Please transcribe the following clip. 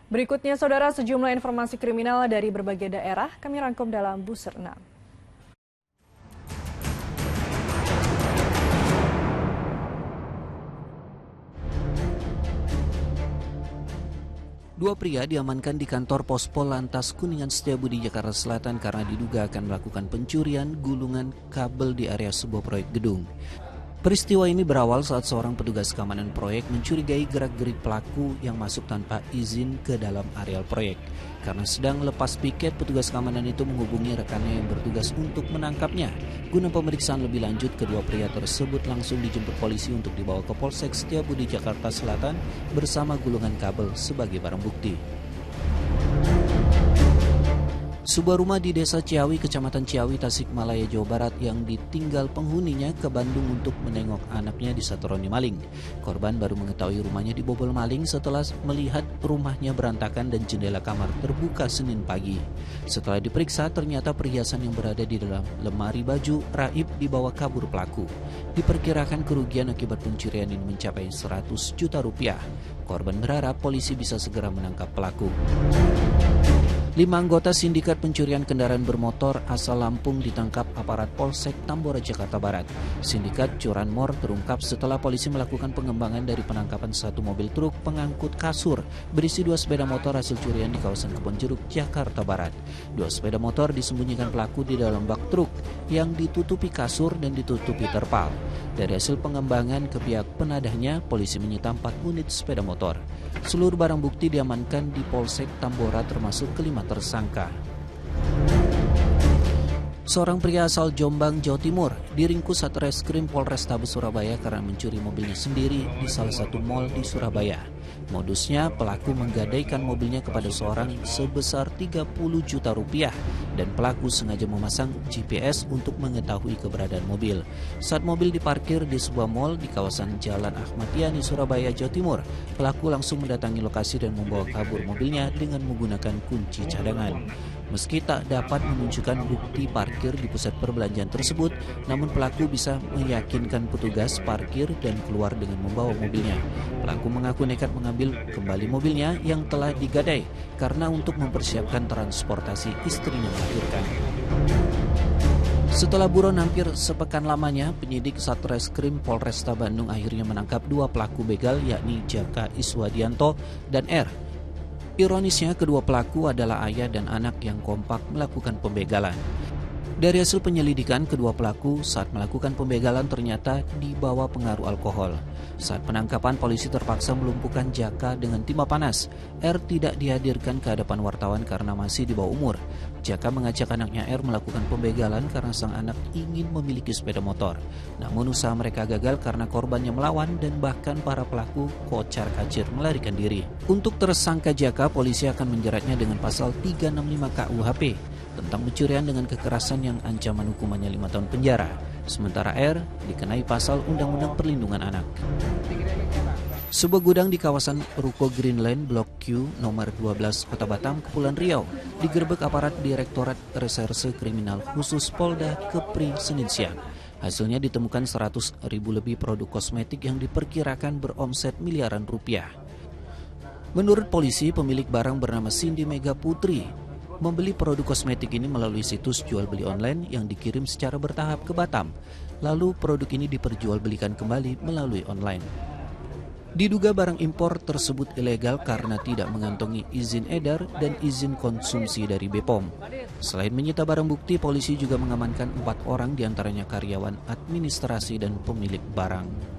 Berikutnya, Saudara, sejumlah informasi kriminal dari berbagai daerah kami rangkum dalam Buser 6. Dua pria diamankan di kantor Pos Pol Lantas Kuningan Setiabudi, Jakarta Selatan karena diduga akan melakukan pencurian gulungan kabel di area sebuah proyek gedung. Peristiwa ini berawal saat seorang petugas keamanan proyek mencurigai gerak-gerik pelaku yang masuk tanpa izin ke dalam areal proyek. Karena sedang lepas piket, petugas keamanan itu menghubungi rekannya yang bertugas untuk menangkapnya. Guna pemeriksaan lebih lanjut, kedua pria tersebut langsung dijemput polisi untuk dibawa ke Polsek Setiabudi, Jakarta Selatan bersama gulungan kabel sebagai barang bukti. Sebuah rumah di Desa Ciawi, Kecamatan Ciawi, Tasikmalaya, Jawa Barat yang ditinggal penghuninya ke Bandung untuk menengok anaknya disatroni maling. Korban baru mengetahui rumahnya dibobol maling setelah melihat rumahnya berantakan dan jendela kamar terbuka Senin pagi. Setelah diperiksa, ternyata perhiasan yang berada di dalam lemari baju raib dibawa kabur pelaku. Diperkirakan kerugian akibat pencurian ini mencapai 100 juta rupiah. Korban berharap polisi bisa segera menangkap pelaku. 5 anggota sindikat pencurian kendaraan bermotor asal Lampung ditangkap aparat Polsek Tambora, Jakarta Barat. Sindikat curanmor terungkap setelah polisi melakukan pengembangan dari penangkapan satu mobil truk pengangkut kasur berisi 2 sepeda motor hasil curian di kawasan Kebonjeruk, Jakarta Barat. 2 sepeda motor disembunyikan pelaku di dalam bak truk yang ditutupi kasur dan ditutupi terpal. Dari hasil pengembangan ke pihak penadahnya, polisi menyita 4 unit sepeda motor. Seluruh barang bukti diamankan di Polsek Tambora termasuk kelima tersangka. Seorang pria asal Jombang, Jawa Timur diringkus Satreskrim Polrestabes Surabaya karena mencuri mobilnya sendiri di salah satu mal di Surabaya. Modusnya, pelaku menggadaikan mobilnya kepada seorang sebesar 30 juta rupiah dan pelaku sengaja memasang GPS untuk mengetahui keberadaan mobil. Saat mobil diparkir di sebuah mal di kawasan Jalan Ahmad Yani, Surabaya, Jawa Timur, pelaku langsung mendatangi lokasi dan membawa kabur mobilnya dengan menggunakan kunci cadangan. Meski tak dapat menunjukkan bukti parkir di pusat perbelanjaan tersebut, namun pelaku bisa meyakinkan petugas parkir dan keluar dengan membawa mobilnya. Pelaku mengaku nekat mengambil kembali mobilnya yang telah digadai karena untuk mempersiapkan transportasi istrinya melahirkan. Setelah buron hampir sepekan lamanya, penyidik Satreskrim Polresta Bandung akhirnya menangkap 2 pelaku begal, yakni Jaka Iswadianto dan R. Ironisnya, kedua pelaku adalah ayah dan anak yang kompak melakukan pembegalan. Dari hasil penyelidikan, kedua pelaku saat melakukan pembegalan ternyata dibawa pengaruh alkohol. Saat penangkapan, polisi terpaksa melumpuhkan Jaka dengan timah panas. R tidak dihadirkan ke hadapan wartawan karena masih di bawah umur. Jaka mengajak anaknya R melakukan pembegalan karena sang anak ingin memiliki sepeda motor. Namun usaha mereka gagal karena korbannya melawan dan bahkan para pelaku kocar-kacir melarikan diri. Untuk tersangka Jaka, polisi akan menjeratnya dengan pasal 365 KUHP tentang pencurian dengan kekerasan yang ancaman hukumannya 5 tahun penjara. Sementara R dikenai pasal Undang-Undang Perlindungan Anak. Sebuah gudang di kawasan Ruko Greenland Blok Q nomor 12 Kota Batam, Kepulauan Riau digerebek aparat Direktorat Reserse Kriminal Khusus Polda Kepri Senin siang. Hasilnya ditemukan 100.000 lebih produk kosmetik yang diperkirakan beromset miliaran rupiah. Menurut polisi, pemilik barang bernama Cindy Mega Putri membeli produk kosmetik ini melalui situs jual beli online yang dikirim secara bertahap ke Batam. Lalu produk ini diperjualbelikan kembali melalui online. Diduga barang impor tersebut ilegal karena tidak mengantongi izin edar dan izin konsumsi dari BPOM. Selain menyita barang bukti, polisi juga mengamankan 4 orang diantaranya karyawan administrasi dan pemilik barang.